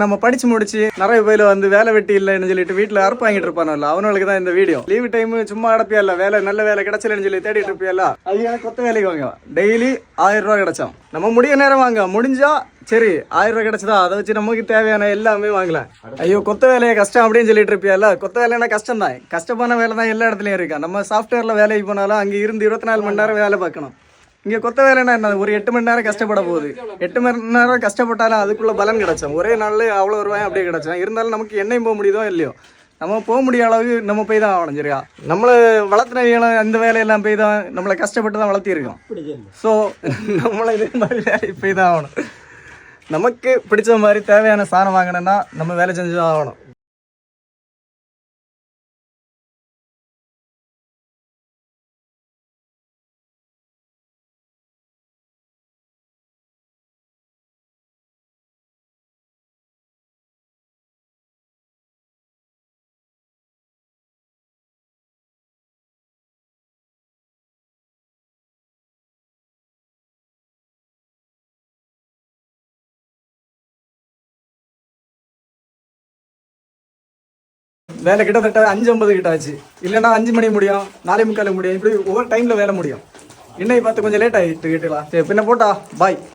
நம்ம படிச்சு முடிச்சு நிறைய பேர் வந்து வேலை வெட்டி இல்லைன்னு சொல்லிட்டு வீட்டுல அறுப்பு வாங்கிட்டு இருப்பானல்ல, அவனுக்கு தான் இந்த வீடியோ. லீவு டைம் சும்மா அடப்பியா இல்ல, வேலை நல்ல வேலை கிடைச்சலன்னு சொல்லி தேடிட்டு இருப்பியல்ல, அது எனக்கு கொத்த வேலைக்கு வாங்க டெய்லி 1000 ரூபா கிடைச்சோம். நம்ம முடிய நேரம் வாங்க, முடிஞ்சா சரி 1000 ரூபா கிடைச்சதா அதை வச்சு நமக்கு தேவையான எல்லாமே வாங்கலாம். ஐயோ கொத்த வேலையை கஷ்டம் அப்படின்னு சொல்லிட்டு இருப்பியல்ல, கொத்த வேலைன்னா கஷ்டம் தான். கஷ்டமான வேலை தான் எல்லா இடத்துலயும் இருக்கா. நம்ம சாஃப்ட்வேர்ல வேலைக்கு போனாலும் அங்கே இருந்து 24 மணி நேரம் வேலை பார்க்கணும். இங்கே கொத்த வேலைன்னா என்ன, ஒரு 8 மணி நேரம் கஷ்டப்பட போகுது. 8 மணி நேரம் கஷ்டப்பட்டாலும் அதுக்குள்ள பலன் கிடைச்சோம். ஒரே நாள்ல அவ்வளோ ரூபாய் அப்படியே கிடைச்சோம். இருந்தாலும் நமக்கு என்னையும் போக முடியுதோ இல்லையோ, நம்ம போக முடியாத அளவுக்கு நம்ம போய் தான் ஆகணும். சரியா, நம்மளை வளர்த்துன அந்த வேலையெல்லாம் போய் தான் நம்மளை கஷ்டப்பட்டு தான் வளர்த்திருக்கோம். ஸோ நம்மளை இதே மாதிரி வேலைக்கு போய் தான் ஆகணும். நமக்கு பிடிச்ச மாதிரி தேவையான சாதனம் வாங்கினோன்னா நம்ம வேலை செஞ்சு தான் ஆகணும். வேலை கிட்டத்தட்ட 5:50 கிட்ட ஆச்சு. இல்லைன்னா 5 மணி முடியும், 4:45 முடியும். இப்படி ஒவ்வொரு டைம்ல வேலை முடியும். இன்னைக்கு பார்த்து கொஞ்சம் லேட் ஆகிட்டு கேட்டுக்கலாம். சரி பின்ன போட்டா பாய்.